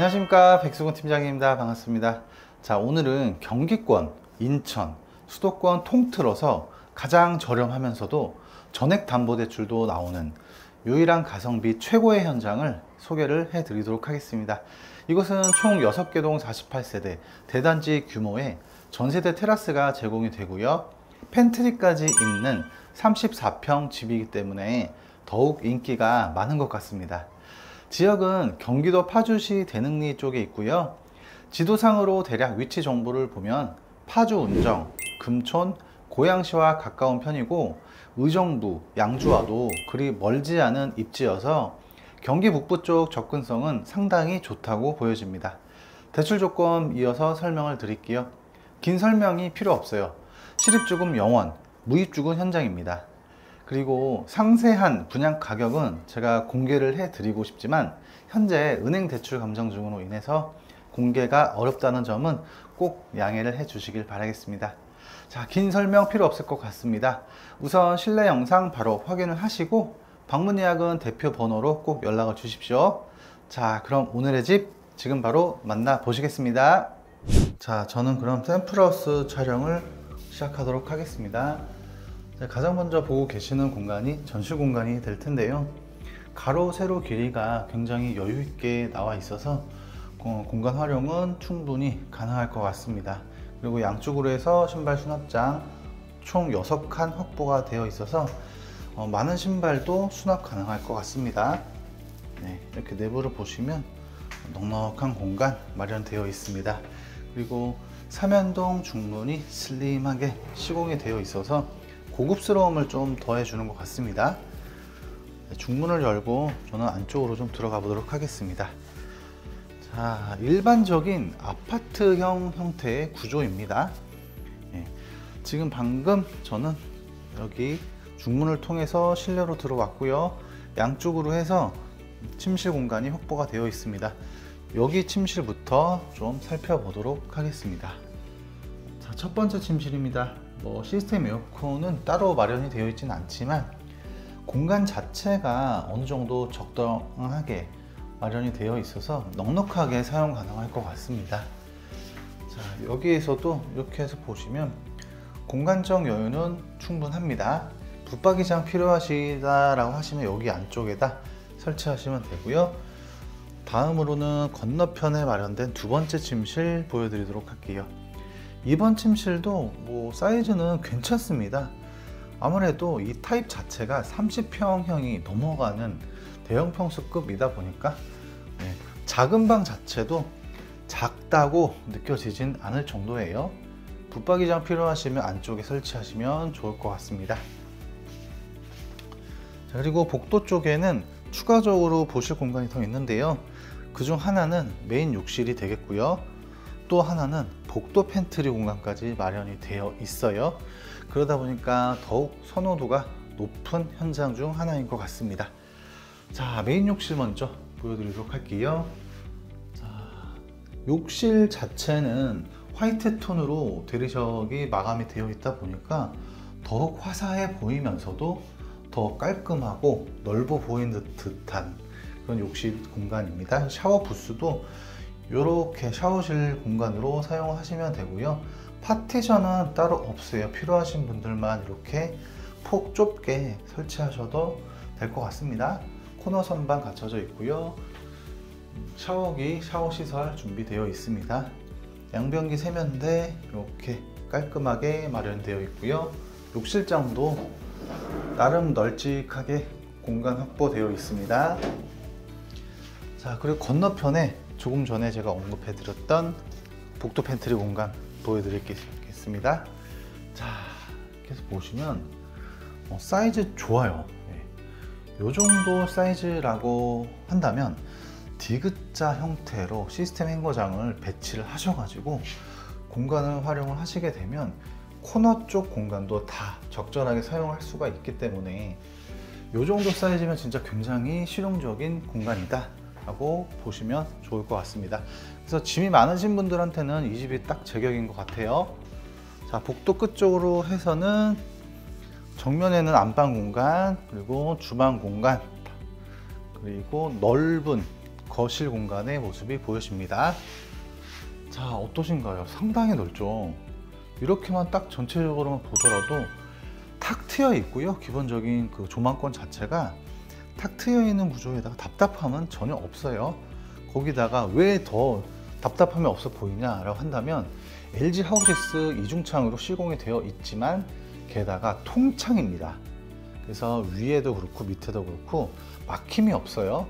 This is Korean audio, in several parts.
안녕하십니까, 백수근 팀장입니다. 반갑습니다. 자, 오늘은 경기권, 인천, 수도권 통틀어서 가장 저렴하면서도 전액담보대출도 나오는 유일한 가성비 최고의 현장을 소개를 해 드리도록 하겠습니다. 이곳은 총 6개 동 48세대 대단지 규모의 전세대 테라스가 제공이 되고요, 팬트리까지 있는 34평 집이기 때문에 더욱 인기가 많은 것 같습니다. 지역은 경기도 파주시 대능리 쪽에 있고요. 지도상으로 대략 위치 정보를 보면 파주 운정, 금촌, 고양시와 가까운 편이고 의정부, 양주와도 그리 멀지 않은 입지여서 경기 북부 쪽 접근성은 상당히 좋다고 보여집니다. 대출 조건 이어서 설명을 드릴게요. 긴 설명이 필요 없어요. 실입주금 0원, 무입주금 현장입니다. 그리고 상세한 분양 가격은 제가 공개를 해 드리고 싶지만 현재 은행 대출 감정 중으로 인해서 공개가 어렵다는 점은 꼭 양해를 해 주시길 바라겠습니다. 자, 긴 설명 필요 없을 것 같습니다. 우선 실내 영상 바로 확인을 하시고 방문 예약은 대표 번호로 꼭 연락을 주십시오. 자, 그럼 오늘의 집 지금 바로 만나 보시겠습니다. 자, 저는 그럼 샘플하우스 촬영을 시작하도록 하겠습니다. 가장 먼저 보고 계시는 공간이 전시 공간이 될 텐데요, 가로 세로 길이가 굉장히 여유 있게 나와 있어서 공간 활용은 충분히 가능할 것 같습니다. 그리고 양쪽으로 해서 신발 수납장 총 6칸 확보가 되어 있어서 많은 신발도 수납 가능할 것 같습니다. 네, 이렇게 내부를 보시면 넉넉한 공간 마련되어 있습니다. 그리고 삼연동 중문이 슬림하게 시공이 되어 있어서 고급스러움을 좀 더해주는 것 같습니다. 중문을 열고 저는 안쪽으로 좀 들어가 보도록 하겠습니다. 자, 일반적인 아파트형 형태의 구조입니다. 예, 지금 방금 저는 여기 중문을 통해서 실내로 들어왔고요, 양쪽으로 해서 침실 공간이 확보가 되어 있습니다. 여기 침실부터 좀 살펴보도록 하겠습니다. 자, 첫 번째 침실입니다. 시스템 에어컨은 따로 마련이 되어 있지는 않지만 공간 자체가 어느 정도 적당하게 마련이 되어 있어서 넉넉하게 사용 가능할 것 같습니다. 자, 여기에서도 이렇게 해서 보시면 공간적 여유는 충분합니다. 붙박이장 필요하시다라고 하시면 여기 안쪽에다 설치하시면 되고요. 다음으로는 건너편에 마련된 두 번째 침실 보여드리도록 할게요. 이번 침실도 사이즈는 괜찮습니다. 아무래도 이 타입 자체가 30평형이 넘어가는 대형 평수급이다 보니까 작은 방 자체도 작다고 느껴지진 않을 정도예요. 붙박이장 필요하시면 안쪽에 설치하시면 좋을 것 같습니다. 자, 그리고 복도 쪽에는 추가적으로 보실 공간이 더 있는데요, 그중 하나는 메인 욕실이 되겠고요, 또 하나는 복도 팬트리 공간까지 마련이 되어 있어요. 그러다 보니까 더욱 선호도가 높은 현장 중 하나인 것 같습니다. 자, 메인 욕실 먼저 보여드리도록 할게요. 자, 욕실 자체는 화이트 톤으로 대리석이 마감이 되어 있다 보니까 더욱 화사해 보이면서도 더 깔끔하고 넓어 보이는 듯한 그런 욕실 공간입니다. 샤워 부스도 이렇게 샤워실 공간으로 사용하시면 되고요. 파티션은 따로 없어요. 필요하신 분들만 이렇게 폭 좁게 설치하셔도 될 것 같습니다. 코너 선반 갖춰져 있고요. 샤워기, 샤워시설 준비되어 있습니다. 양변기 세면대 이렇게 깔끔하게 마련되어 있고요. 욕실장도 나름 널찍하게 공간 확보되어 있습니다. 자, 그리고 건너편에 조금 전에 제가 언급해 드렸던 복도 팬트리 공간 보여드리겠습니다. 자, 이렇게 해서 보시면 사이즈 좋아요. 이 정도 사이즈라고 한다면 디귿자 형태로 시스템 행거장을 배치를 하셔가지고 공간을 활용을 하시게 되면 코너 쪽 공간도 다 적절하게 사용할 수가 있기 때문에 이 정도 사이즈면 진짜 굉장히 실용적인 공간이다 라고 보시면 좋을 것 같습니다. 그래서 짐이 많으신 분들한테는 이 집이 딱 제격인 것 같아요. 자, 복도 끝쪽으로 해서는 정면에는 안방 공간, 그리고 주방 공간, 그리고 넓은 거실 공간의 모습이 보여집니다. 자, 어떠신가요? 상당히 넓죠? 이렇게만 딱 전체적으로만 보더라도 탁 트여 있고요. 기본적인 그 조망권 자체가 탁 트여 있는 구조에다가 답답함은 전혀 없어요. 거기다가 왜 더 답답함이 없어 보이냐라고 한다면 LG 하우시스 이중창으로 시공이 되어 있지만 게다가 통창입니다. 그래서 위에도 그렇고 밑에도 그렇고 막힘이 없어요.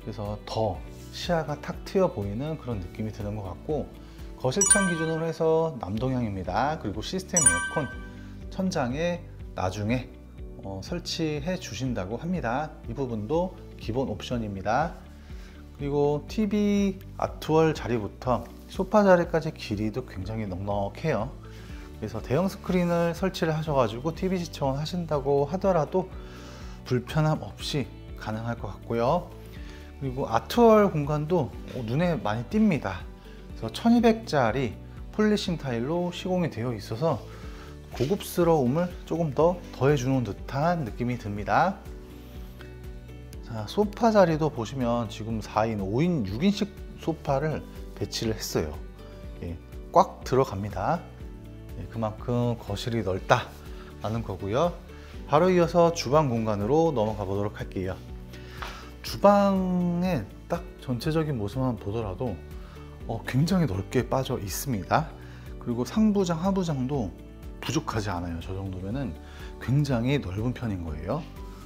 그래서 더 시야가 탁 트여 보이는 그런 느낌이 드는 것 같고, 거실창 기준으로 해서 남동향입니다. 그리고 시스템 에어컨 천장에 나중에 설치해 주신다고 합니다. 이 부분도 기본 옵션입니다. 그리고 TV 아트월 자리부터 소파 자리까지 길이도 굉장히 넉넉해요. 그래서 대형 스크린을 설치를 하셔가지고 TV 시청을 하신다고 하더라도 불편함 없이 가능할 것 같고요. 그리고 아트월 공간도 눈에 많이 띕니다. 그래서 1200짜리 폴리싱 타일로 시공이 되어 있어서 고급스러움을 조금 더 더해주는 듯한 느낌이 듭니다. 자, 소파 자리도 보시면 지금 4인, 5인, 6인씩 소파를 배치를 했어요. 예, 꽉 들어갑니다. 예, 그만큼 거실이 넓다라는 거고요. 바로 이어서 주방 공간으로 넘어가 보도록 할게요. 주방의 딱 전체적인 모습만 보더라도 굉장히 넓게 빠져 있습니다. 그리고 상부장, 하부장도 부족하지 않아요. 저 정도면은 굉장히 넓은 편인 거예요.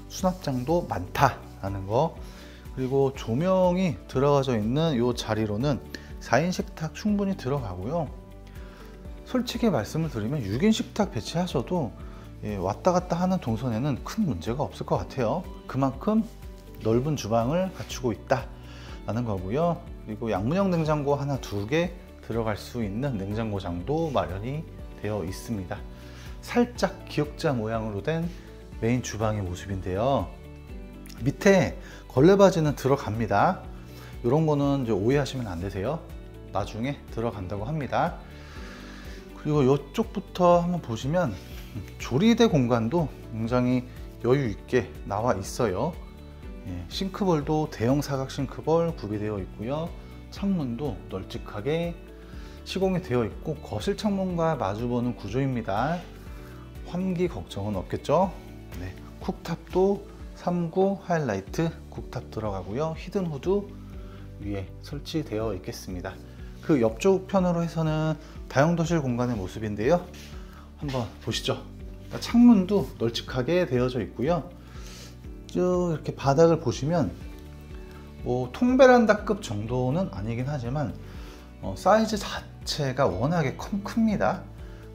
수납장도 많다라는 거. 그리고 조명이 들어가져 있는 이 자리로는 4인 식탁 충분히 들어가고요. 솔직히 말씀을 드리면 6인 식탁 배치하셔도 왔다 갔다 하는 동선에는 큰 문제가 없을 것 같아요. 그만큼 넓은 주방을 갖추고 있다라는 거고요. 그리고 양문형 냉장고 하나, 두 개 들어갈 수 있는 냉장고장도 마련이 되어 있습니다. 살짝 기역자 모양으로 된 메인 주방의 모습인데요. 밑에 걸레바지는 들어갑니다. 이런 거는 이제 오해하시면 안 되세요. 나중에 들어간다고 합니다. 그리고 이쪽부터 한번 보시면 조리대 공간도 굉장히 여유 있게 나와 있어요. 싱크볼도 대형 사각 싱크볼 구비되어 있고요. 창문도 널찍하게 시공이 되어 있고 거실 창문과 마주보는 구조입니다. 환기 걱정은 없겠죠? 네, 쿡탑도 3구 하이라이트 쿡탑 들어가고요. 히든 후드 위에 설치되어 있겠습니다. 그 옆쪽 편으로 해서는 다용도실 공간의 모습인데요. 한번 보시죠. 창문도 널찍하게 되어져 있고요. 쭉 이렇게 바닥을 보시면 통베란다급 정도는 아니긴 하지만 사이즈 자체가 워낙에 큽니다.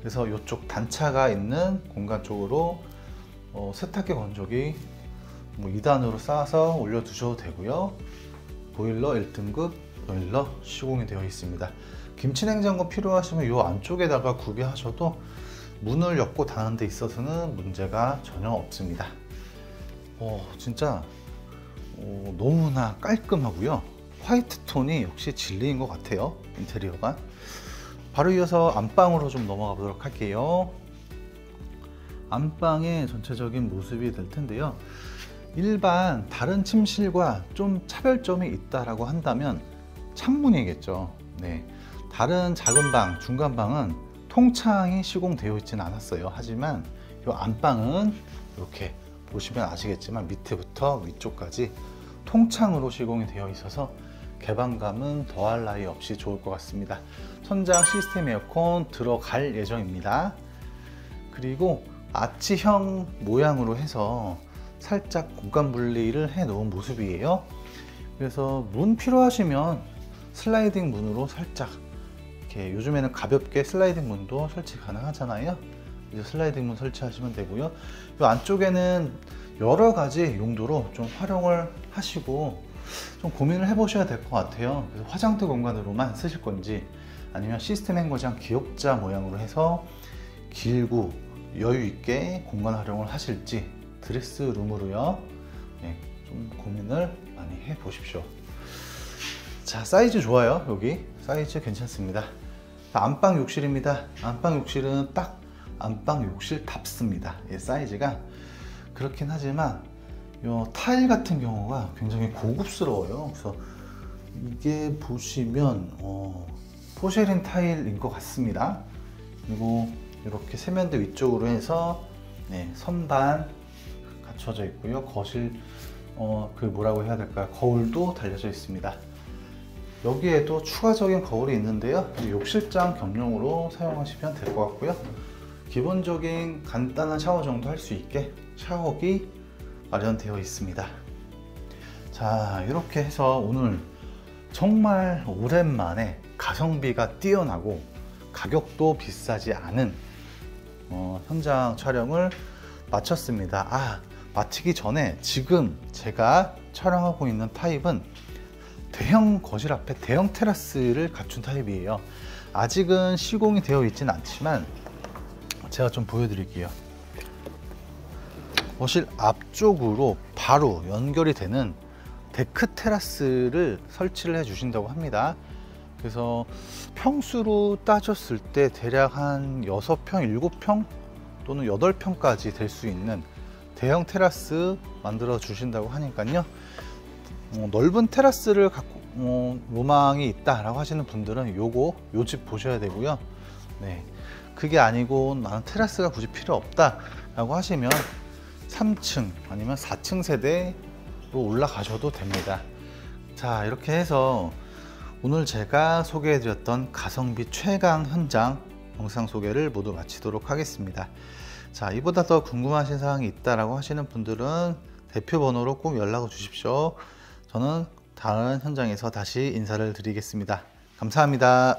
그래서 이쪽 단차가 있는 공간 쪽으로 세탁기 건조기 2단으로 쌓아서 올려 두셔도 되고요. 보일러 1등급 보일러 시공이 되어 있습니다. 김치냉장고 필요하시면 이 안쪽에다가 구비하셔도 문을 엮고 닫는 데 있어서는 문제가 전혀 없습니다. 진짜 너무나 깔끔하고요. 화이트 톤이 역시 진리인 것 같아요. 인테리어가. 바로 이어서 안방으로 좀 넘어가 보도록 할게요. 안방의 전체적인 모습이 될 텐데요. 일반 다른 침실과 좀 차별점이 있다라고 한다면 창문이겠죠. 네, 다른 작은 방, 중간 방은 통창이 시공되어 있지는 않았어요. 하지만 이 안방은 이렇게 보시면 아시겠지만 밑에부터 위쪽까지 통창으로 시공이 되어 있어서 개방감은 더할 나위 없이 좋을 것 같습니다. 천장 시스템 에어컨 들어갈 예정입니다. 그리고 아치형 모양으로 해서 살짝 공간 분리를 해 놓은 모습이에요. 그래서 문 필요하시면 슬라이딩 문으로 살짝 이렇게, 요즘에는 가볍게 슬라이딩 문도 설치 가능하잖아요. 이제 슬라이딩 문 설치하시면 되고요. 이 안쪽에는 여러 가지 용도로 좀 활용을 하시고 좀 고민을 해 보셔야 될 것 같아요. 그래서 화장대 공간으로만 쓰실 건지, 아니면 시스템 행거장 기역자 모양으로 해서 길고 여유 있게 공간 활용을 하실지, 드레스룸으로요. 네, 좀 고민을 많이 해 보십시오. 자, 사이즈 좋아요. 여기 사이즈 괜찮습니다. 안방 욕실입니다. 안방 욕실은 딱 안방 욕실답습니다. 사이즈가 그렇긴 하지만 이 타일 같은 경우가 굉장히 고급스러워요. 그래서 이게 보시면 포쉐린 타일인 것 같습니다. 그리고 이렇게 세면대 위쪽으로 해서 선반 갖춰져 있고요. 거실 그 뭐라고 해야 될까요? 거울도 달려져 있습니다. 여기에도 추가적인 거울이 있는데요. 욕실장 겸용으로 사용하시면 될 것 같고요. 기본적인 간단한 샤워 정도 할 수 있게 샤워기 마련되어 있습니다. 자, 이렇게 해서 오늘 정말 오랜만에 가성비가 뛰어나고 가격도 비싸지 않은 현장 촬영을 마쳤습니다. 마치기 전에 지금 제가 촬영하고 있는 타입은 대형 거실 앞에 대형 테라스를 갖춘 타입이에요. 아직은 시공이 되어 있지는 않지만 제가 좀 보여드릴게요. 거실 앞쪽으로 바로 연결이 되는 데크 테라스를 설치를 해 주신다고 합니다. 그래서 평수로 따졌을 때 대략 한 6평, 7평 또는 8평까지 될 수 있는 대형 테라스 만들어 주신다고 하니까요. 넓은 테라스를 갖고 로망이 있다라고 하시는 분들은 요 집 보셔야 되고요. 그게 아니고 나는 테라스가 굳이 필요 없다라고 하시면 3층 아니면 4층 세대로 올라가셔도 됩니다. 자, 이렇게 해서 오늘 제가 소개해드렸던 가성비 최강 현장 영상 소개를 모두 마치도록 하겠습니다. 자, 이보다 더 궁금하신 사항이 있다라고 하시는 분들은 대표 번호로 꼭 연락을 주십시오. 저는 다른 현장에서 다시 인사를 드리겠습니다. 감사합니다.